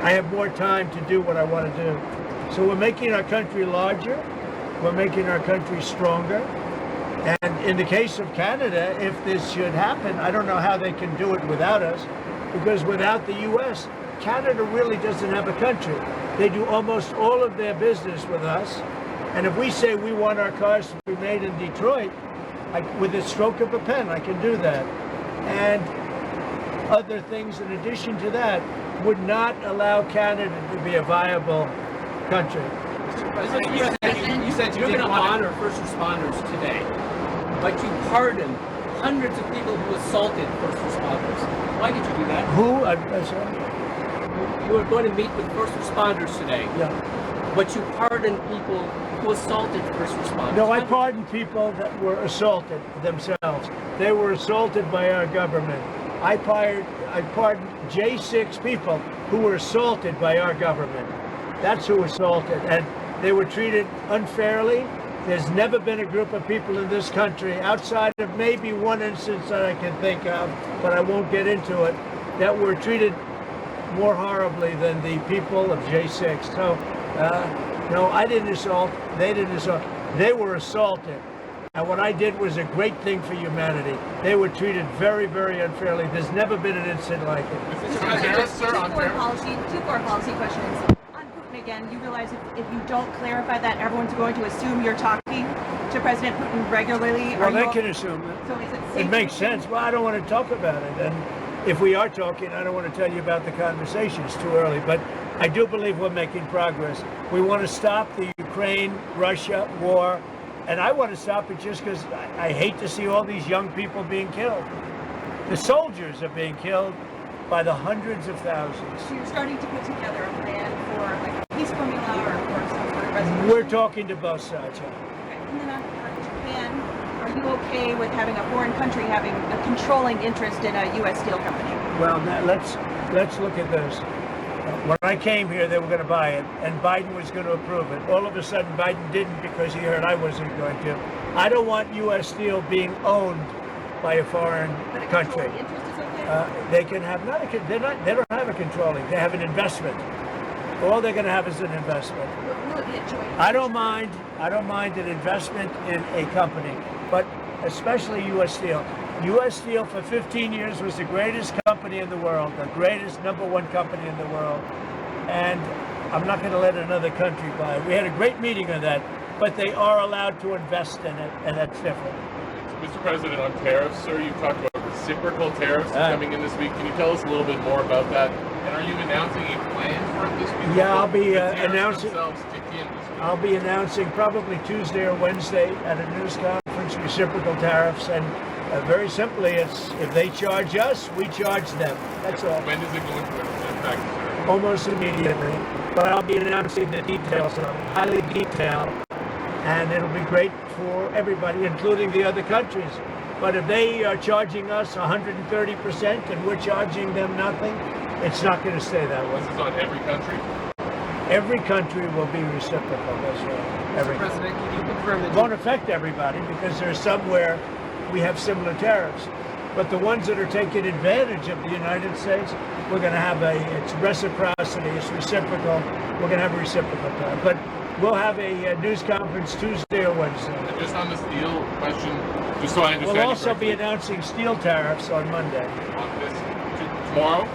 I have more time to do what I want to do. So we're making our country larger. We're making our country stronger. And in the case of Canada, if this should happen, I don't know how they can do it without us, because without the U.S., Canada really doesn't have a country. They do almost all of their business with us. And if we say we want our cars to be made in Detroit, with the stroke of a pen, I can do that. And other things in addition to that would not allow Canada to be a viable country. Mr. President, you said you didn't honor first responders today, but you pardoned hundreds of people who assaulted first responders. Why did you do that? Who? I'm sorry? You were going to meet with first responders today. Yeah. But you pardoned people who assaulted first responders. No, I pardoned people that were assaulted themselves. They were assaulted by our government. I pardoned J6 people who were assaulted by our government. That's who assaulted, and they were treated unfairly. There's never been a group of people in this country, outside of maybe one instance that I can think of, but I won't get into it, that were treated more horribly than the people of J6. So, no, I didn't assault. They didn't assault. They were assaulted. And what I did was a great thing for humanity. They were treated very, very unfairly. There's never been an incident like it. Two foreign policy questions. On Putin again, you realize if you don't clarify that, everyone's going to assume you're talking to President Putin regularly. Well, they can assume that. So is it safe It makes to sense. Well, I don't want to talk about it. And if we are talking, I don't want to tell you about the conversation. It's too early. But I do believe we're making progress. We want to stop the Ukraine-Russia war. And I want to stop it just because I hate to see all these young people being killed. The soldiers are being killed by the hundreds of thousands. So you're starting to put together a plan for like a peace formula or some sort of resolution? We're talking to both sides. Yeah. Okay. And then on Japan, are you okay with having a foreign country having a controlling interest in a U.S. steel company? Well, now let's look at this. When I came here, they were going to buy it, and Biden was going to approve it. All of a sudden, Biden didn't because he heard I wasn't going to. I don't want U.S. steel being owned by a foreign country. Interest is okay? They can have they don't have a controlling. They have an investment. All they're going to have is an investment. Will it be a joint? I don't mind an investment in a company, but especially U.S. Steel. U.S. Steel for 15 years was the greatest company in the world, the greatest #1 company in the world, and I'm not going to let another country buy it. We had a great meeting on that, but they are allowed to invest in it, and that's different. Mr. President, on tariffs, sir, you talked about reciprocal tariffs coming in this week. Can you tell us a little bit more about that? And are you announcing a plan for it this week? Yeah, I'll be announcing. I'll be announcing probably Tuesday or Wednesday at a news conference reciprocal tariffs, and very simply, it's if they charge us, we charge them. That's all. When does it go into effect, sir? Almost immediately. But I'll be announcing the details of it, highly detailed, and it'll be great for everybody, including the other countries. But if they are charging us 130% and we're charging them nothing, it's not going to stay that way. This is on every country? Every country will be reciprocal. That's right. Every Mr. President, can you confirm that It won't affect everybody because there's somewhere we have similar tariffs. But the ones that are taking advantage of the United States, we're going to have it's reciprocity, it's reciprocal. We're going to have a reciprocal tariff. But we'll have a news conference Tuesday or Wednesday. And just on the steel question, just so I understand. We'll also be announcing steel tariffs on Monday. On this, tomorrow?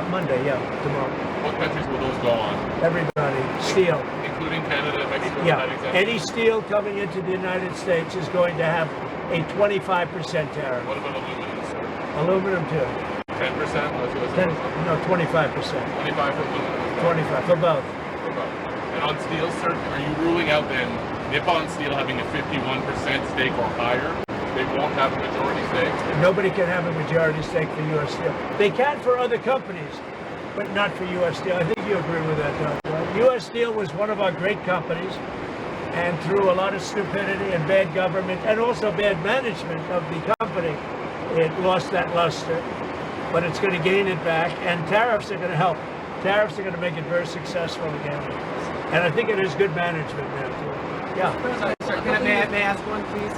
Monday, yeah, tomorrow. What countries will those go on? Everybody, steel. Including Canada and Mexico? Yeah, any steel coming into the United States is going to have a 25% tariff. What about aluminum, sir? Aluminum too. 10%? No, 25%. 25 for aluminum? 25 for both. For both. And on steel, sir, are you ruling out then Nippon Steel having a 51% stake or higher? They won't have a majority stake? Nobody can have a majority stake for U.S. Steel. They can for other companies, but not for U.S. Steel. I think you agree with that, don't you? U.S. Steel was one of our great companies, and through a lot of stupidity and bad government and also bad management of the company, it lost that luster. But it's going to gain it back, and tariffs are going to help. Tariffs are going to make it very successful again. And I think it is good management now, too. Yeah. Sorry, may I ask one, please?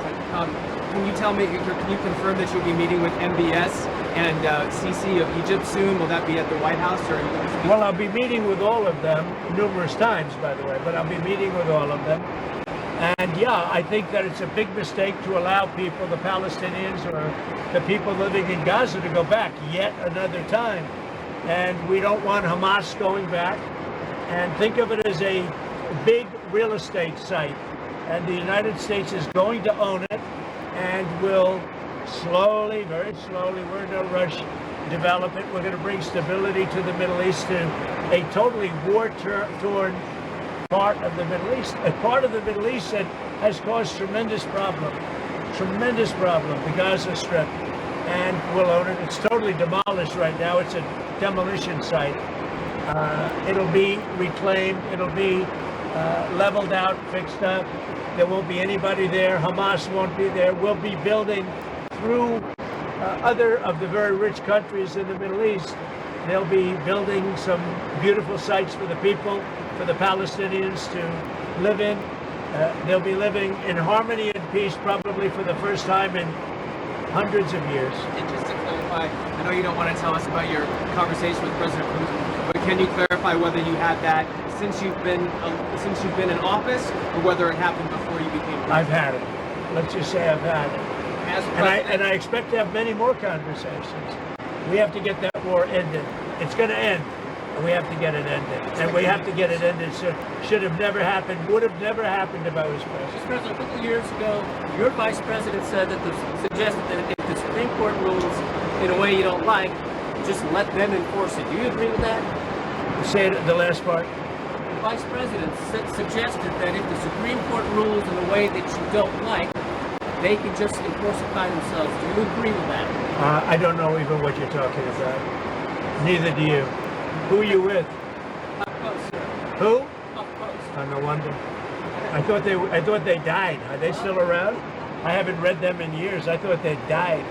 Can you tell me, can you confirm that you'll be meeting with MBS and Sisi of Egypt soon. Will that be at the White House, or are you going to speak? Well, I'll be meeting with all of them numerous times, by the way, but I'll be meeting with all of them. And yeah, I think that it's a big mistake to allow people, the Palestinians or the people living in Gaza, to go back yet another time. And we don't want Hamas going back. And think of it as a big real estate site. And the United States is going to own it and will slowly, very slowly, we're in no rush, develop it. We're going to bring stability to the Middle East, to a totally war-torn part of the Middle East, a part of the Middle East that has caused tremendous problem, the Gaza Strip, and we'll own it. It's totally demolished right now. It's a demolition site. It'll be reclaimed. It'll be leveled out, fixed up. There won't be anybody there. Hamas won't be there. We'll be building through other of the very rich countries in the Middle East. They'll be building some beautiful sites for the people, for the Palestinians to live in. They'll be living in harmony and peace probably for the first time in hundreds of years. And just to clarify, I know you don't want to tell us about your conversation with President Putin, but can you clarify whether you had that since you've been in office, or whether it happened before you became president? I've had it. Let's just say I've had it. As And I expect to have many more conversations. We have to get that war ended. It's going to end, and we have to get it ended. And we have to get it ended. Should have never happened. Would have never happened if I was president. Mr. President, a couple of years ago, your vice president said that suggested that if the Supreme Court rules in a way you don't like, just let them enforce it. Do you agree with that? Say it, the last part. The vice president suggested that if the Supreme Court rules in a way that you don't like, they can just enforce it by themselves. Do you agree with that? I don't know even what you're talking about. Neither do you. Who are you with? Up close, sir. Who? Up close. Oh, no wonder. I thought they died. Are they still around? I haven't read them in years. I thought they died.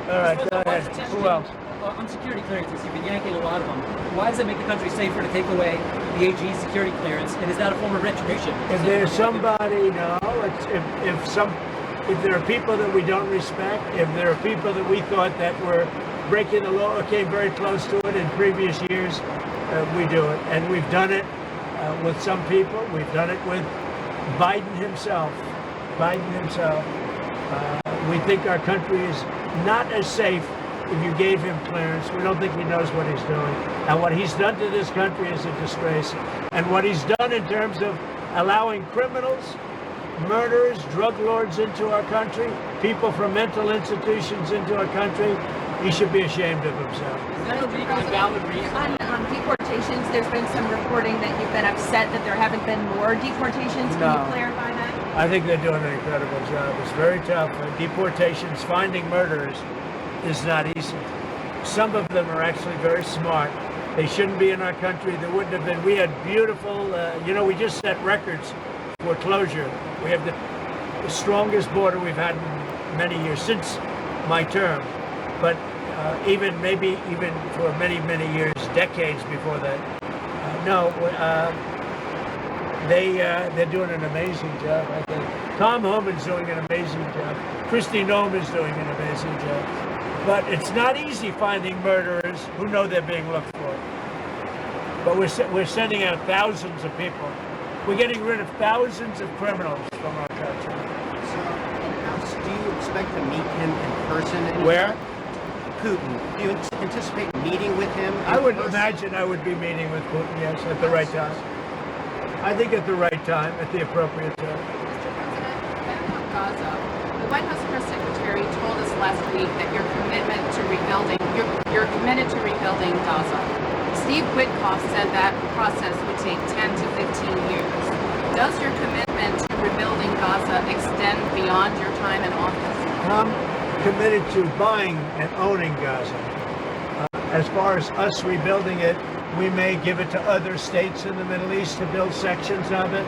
All right, go ahead. Who else? On security clearances, you've been yanking a lot of them. Why does it make the country safer to take away the AG's security clearance? And is that a form of retribution? If there's somebody, no. If there are people that we don't respect, if there are people that we thought that were breaking the law or came very close to it in previous years, we do it. And we've done it with some people. We've done it with Biden himself. We think our country is not as safe if you gave him clearance. We don't think he knows what he's doing. And what he's done to this country is a disgrace. And what he's done in terms of allowing criminals, murderers, drug lords into our country, people from mental institutions into our country, he should be ashamed of himself. Is that a valid reason? On deportations, there's been some reporting that you've been upset that there haven't been more deportations. Can No. you clarify that? I think they're doing an incredible job. It's very tough. Deportations, finding murderers is not easy. Some of them are actually very smart. They shouldn't be in our country. There wouldn't have been. We had beautiful, we just set records for closure. We have the strongest border we've had in many years since my term. But even for many, many years, decades before that. They're doing an amazing job, I think. Tom Homan's doing an amazing job. Kristi Noem is doing an amazing job. But it's not easy finding murderers who know they're being looked for. But we're sending out thousands of people. We're getting rid of thousands of criminals from our country. So, do you expect to meet him in person? Where? Putin. Do you anticipate meeting with him? I would imagine I would be meeting with Putin, yes, at the right time. I think at the right time, at the appropriate time. Mr. President, back on Gaza, the White House press secretary told us last week that you're committed to rebuilding Gaza. Steve Witkoff said that process would take 10 to 15 years. Does your commitment to rebuilding Gaza extend beyond your time in office? I'm committed to buying and owning Gaza. As far as us rebuilding it, we may give it to other states in the Middle East to build sections of it.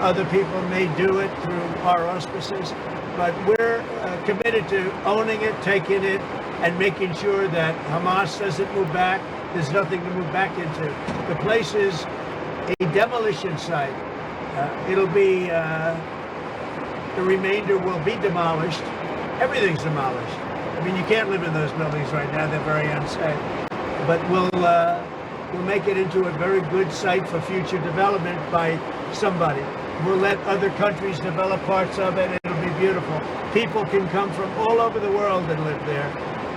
Other people may do it through our auspices. But we're committed to owning it, taking it, and making sure that Hamas doesn't move back. There's nothing to move back into. The place is a demolition site. It'll be, the remainder will be demolished. Everything's demolished. I mean, you can't live in those buildings right now. They're very unsafe. But we'll make it into a very good site for future development by somebody. We'll let other countries develop parts of it. It'll be beautiful. People can come from all over the world and live there.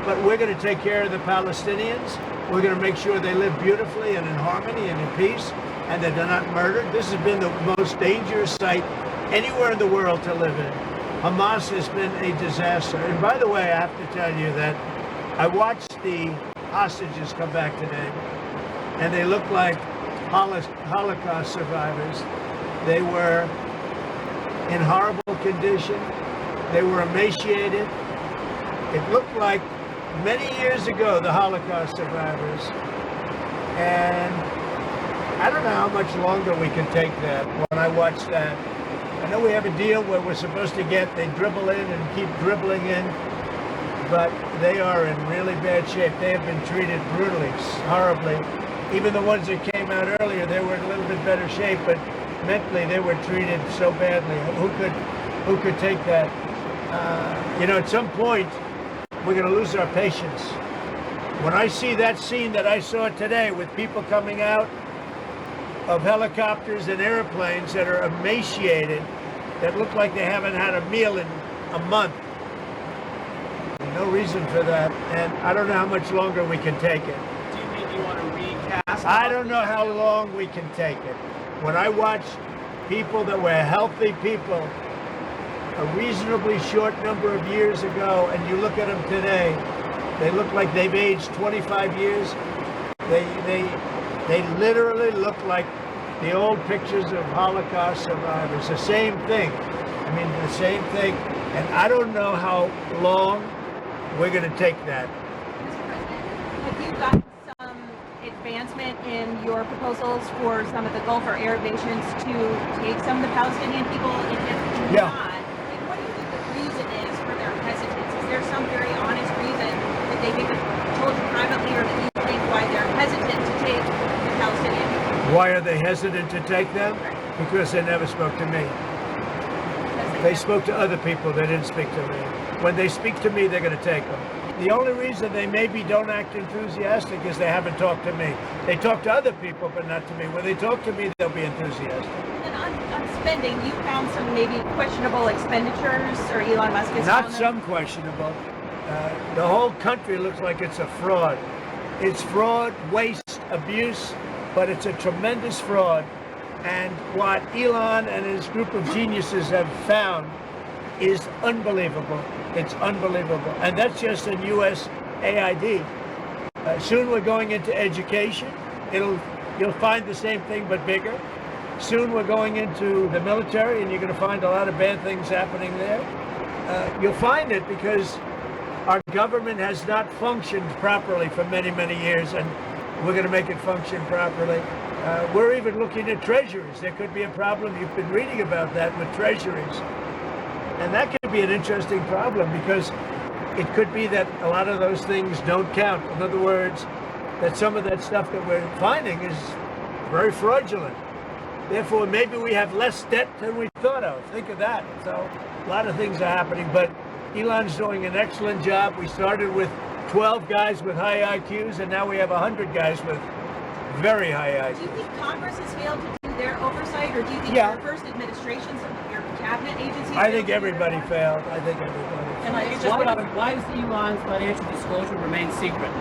But we're going to take care of the Palestinians. We're going to make sure they live beautifully and in harmony and in peace, and that they're not murdered. This has been the most dangerous site anywhere in the world to live in. Hamas has been a disaster. And by the way, I have to tell you that I watched the hostages come back today, and they look like Holocaust survivors. They were in horrible condition. They were emaciated. It looked like many years ago, the Holocaust survivors. And I don't know how much longer we can take that. When I watch that, I know we have a deal where we're supposed to they dribble in and keep dribbling in, but they are in really bad shape. They have been treated brutally, horribly. Even the ones that came out earlier, they were in a little bit better shape, but mentally they were treated so badly. Who could take that? At some point, we're going to lose our patience. When I see that scene that I saw today with people coming out of helicopters and airplanes that are emaciated, that look like they haven't had a meal in a month, no reason for that, and I don't know how much longer we can take it. Do you mean you want to recast? I don't know how long we can take it. When I watch people that were healthy people a reasonably short number of years ago, and you look at them today, they look like they've aged 25 years. They literally look like the old pictures of Holocaust survivors. The same thing. I mean, the same thing. And I don't know how long we're going to take that. Mr. President, have you gotten some advancement in your proposals for some of the Gulf or Arab nations to take some of the Palestinian people? And if Yeah. not, like, what do you think the reason is for their hesitance? Is there some very honest reason that they think told you privately, or that you think why they're hesitant to take the Palestinian people? Why are they hesitant to take them? Because they never spoke to me. They spoke to other people. They didn't speak to me. When they speak to me, they're going to take them. The only reason they maybe don't act enthusiastic is they haven't talked to me. They talk to other people, but not to me. When they talk to me, they'll be enthusiastic. And on spending, you found some maybe questionable expenditures, or Elon Musk is Not calling them? some questionable. The whole country looks like it's a fraud. It's fraud, waste, abuse, but it's a tremendous fraud. And what Elon and his group of geniuses have found is unbelievable. It's unbelievable. And that's just in USAID. Soon we're going into education. You'll find the same thing, but bigger. Soon we're going into the military, and you're going to find a lot of bad things happening there. You'll find it because our government has not functioned properly for many, many years, and we're going to make it function properly. We're even looking at treasuries. There could be a problem. You've been reading about that with treasuries. And that could be an interesting problem, because it could be that a lot of those things don't count. In other words, that some of that stuff that we're finding is very fraudulent. Therefore, maybe we have less debt than we thought of. Think of that. So a lot of things are happening, but Elon's doing an excellent job. We started with 12 guys with high IQs, and now we have 100 guys with very high IQs. Do you think Congress has failed to do their oversight, or do you think Yeah. your first administration, some of your cabinet agencies? I failed think to do everybody their part? failed. I think everybody failed. And like, it's just Why does Elon's financial disclosure remain secret?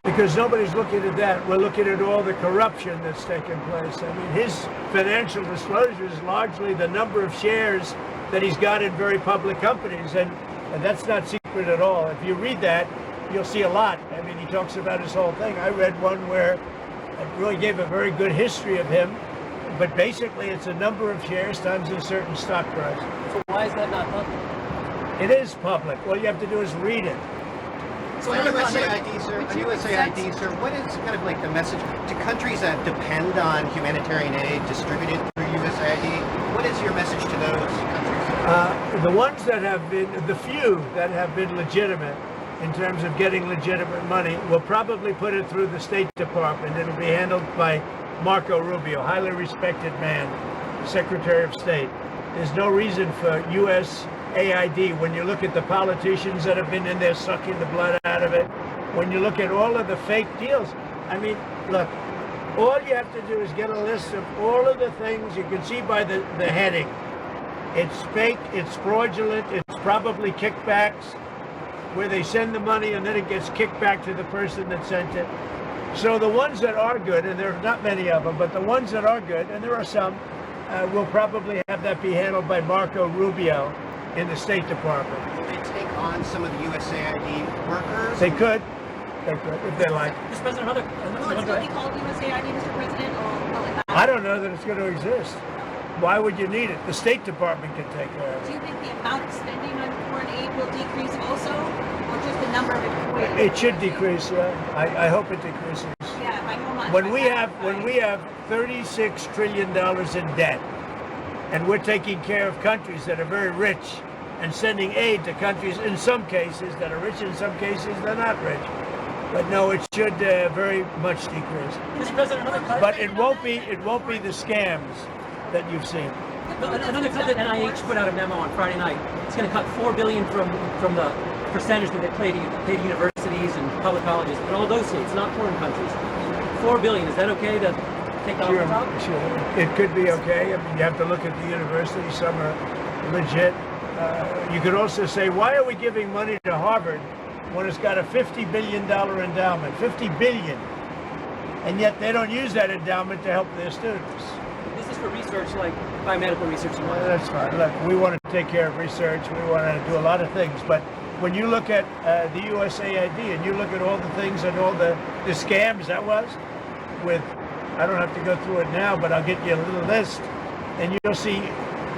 Because nobody's looking at that. We're looking at all the corruption that's taken place. I mean, his financial disclosure is largely the number of shares that he's got in very public companies, and that's not secret at all. If you read that, you'll see a lot. I mean, he talks about his whole thing. I read one where it really gave a very good history of him, but basically it's a number of shares times a certain stock price. So why is that not public? It is public. All you have to do is read it. So on USAID, sir, accept- what is kind of like the message to countries that depend on humanitarian aid distributed through USAID? What is your message to those countries? The ones that have been, the few that have been legitimate in terms of getting legitimate money, will probably put it through the State Department. It'll be handled by Marco Rubio, highly respected man, Secretary of State. There's no reason for U.S. AID, when you look at the politicians that have been in there sucking the blood out of it, when you look at all of the fake deals, I mean, look, all you have to do is get a list of all of the things you can see by the heading. It's fake, it's fraudulent, it's probably kickbacks, where they send the money and then it gets kicked back to the person that sent it. So the ones that are good, and there are not many of them, but the ones that are good, and there are some, will probably have that be handled by Marco Rubio in the State Department. Will they take on some of the USAID workers? They could, if they like. Mr. President, another. Will it still be called USAID, Mr. President, or will it not? I don't know that it's going to exist. Why would you need it? The State Department can take care of Do it. you think the amount of spending on foreign aid will decrease also, or just the number of employees? It should decrease, yeah. I hope it decreases. Yeah, by how much? When we have $36 trillion in debt, and we're taking care of countries that are very rich and sending aid to countries in some cases that are rich, in some cases they're not rich. But no, it should very much decrease. Mr. President, another cut. But it won't be the scams that you've seen. Another cut that NIH put out a memo on Friday night. It's going to cut $4 billion from the percentage that they pay to universities and public colleges in all those states, not foreign countries. $4 billion. Is that okay to take that off the top? Sure. It could be okay. I mean, you have to look at the universities. Some are legit. You could also say, why are we giving money to Harvard when it's got a $50 billion endowment? $50 billion. And yet they don't use that endowment to help their students. This is for research, like biomedical research and Well, whatnot. that's fine. Look, we want to take care of research. We want to do a lot of things. But when you look at the USAID and you look at all the things and all the scams that was with, I don't have to go through it now, but I'll get you a little list, and you'll see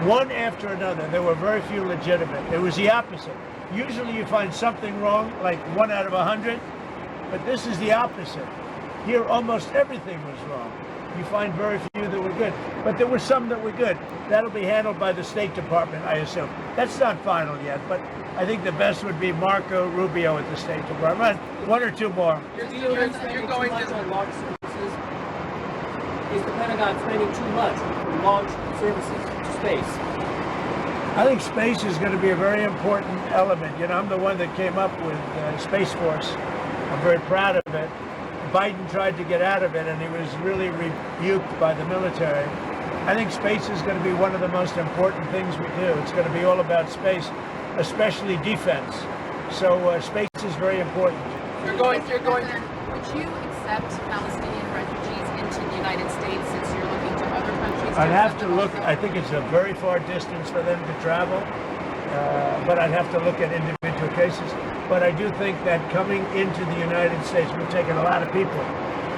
one after another. There were very few legitimate. It was the opposite. Usually you find something wrong, like 1 out of 100, but this is the opposite. Here, almost everything was wrong. You find very few that were good, but there were some that were good. That'll be handled by the State Department, I assume. That's not final yet, but I think the best would be Marco Rubio at the State Department. One or two more. You're Spending going too much to. on launch services. Is the Pentagon spending too much on launch services to space? I think space is going to be a very important element. You know, I'm the one that came up with Space Force. I'm very proud of it. Biden tried to get out of it, and he was really rebuked by the military. I think space is going to be one of the most important things we do. It's going to be all about space, especially defense. So space is very important. You're going. Would you accept Palestinian refugees into the United States since you're looking to other countries? I'd have to accept them look. also? I think it's a very far distance for them to travel, but I'd have to look at individual cases. But I do think that coming into the United States, we're taking a lot of people,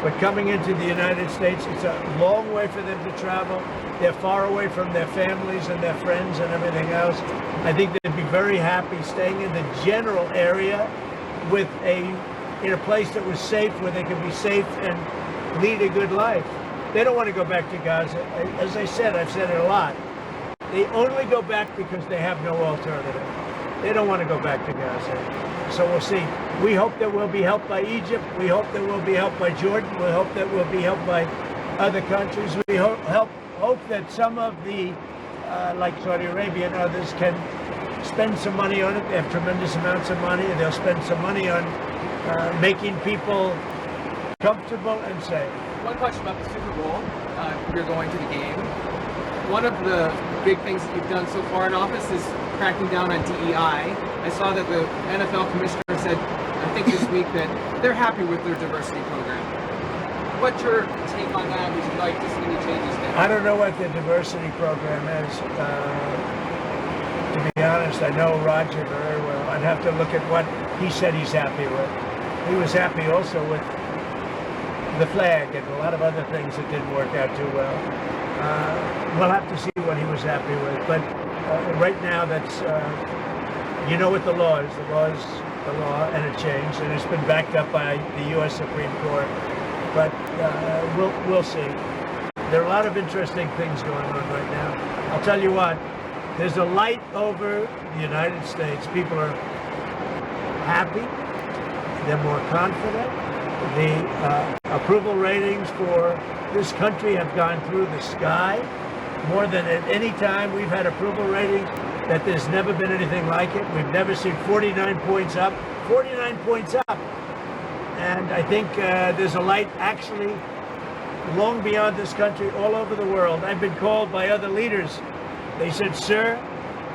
but coming into the United States, it's a long way for them to travel. They're far away from their families and their friends and everything else. I think they'd be very happy staying in the general area in a place that was safe, where they could be safe and lead a good life. They don't want to go back to Gaza. As I said, I've said it a lot. They only go back because they have no alternative. They don't want to go back to Gaza. So we'll see. We hope that we'll be helped by Egypt. We hope that we'll be helped by Jordan. We hope that we'll be helped by other countries. We hope that some of the, like Saudi Arabia and others, can spend some money on it. They have tremendous amounts of money, and they'll spend some money on making people comfortable and safe. One question about the Super Bowl. You're going to the game. One of the big things that you've done so far in office is cracking down on DEI. I saw that the NFL commissioner said, I think this week, that they're happy with their diversity program. What's your take on that? Would you like to see any changes there? I don't know what the diversity program is. To be honest, I know Roger very well. I'd have to look at what he said he's happy with. He was happy also with the flag and a lot of other things that didn't work out too well. We'll have to see what he was happy with. But right now, that's, you know what the law is. The law is the law, and it changed, and it's been backed up by the U.S. Supreme Court. But we'll see. There are a lot of interesting things going on right now. I'll tell you what, there's a light over the United States. People are happy. They're more confident. The approval ratings for this country have gone through the sky. More than at any time we've had approval ratings. that there's never been anything like it. We've never seen 49 points up, 49 points up. And I think there's a light actually long beyond this country, all over the world. I've been called by other leaders. They said, sir,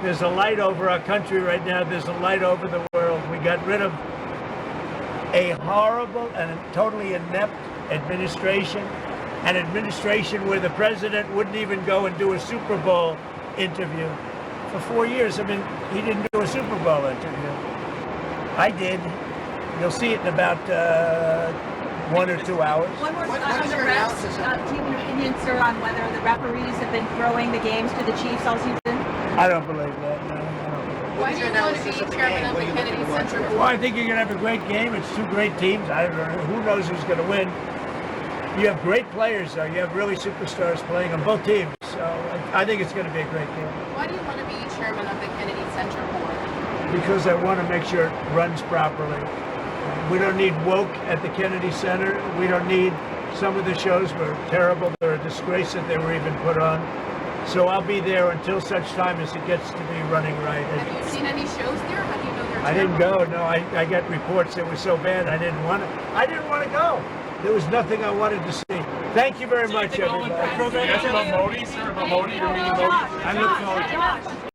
there's a light over our country right now. There's a light over the world. We got rid of a horrible and totally inept administration, an administration where the president wouldn't even go and do a Super Bowl interview for 4 years. I mean, he didn't do a Super Bowl interview. I did. You'll see it in about 1 or 2 hours. One more What on is the your refs. analysis of Do you have an opinion, sir, on whether the referees have been throwing the games to the Chiefs all season? I don't believe that. No, I don't believe that. Why is do you your want to analysis be of the chairman game? of What the are you looking Kennedy to watch? Center Well, I think you're going to have a great game. It's 2 great teams. I don't know. Who knows who's going to win? You have great players, though. You have really superstars playing on both teams. So I think it's going to be a great game. Why do you want to be chairman of the Kennedy Center board? Because I want to make sure it runs properly. We don't need woke at the Kennedy Center. We don't need, some of the shows were terrible. They're a disgrace that they were even put on. So I'll be there until such time as it gets to be running right. Have you seen any shows there? How do you know they're I didn't terrible? go. No, I got reports that were so bad. I didn't want to go. There was nothing I wanted to see. Thank you very much, everybody. Yes, about Modi, sir, about Modi, you're meeting Modi. I look forward to it.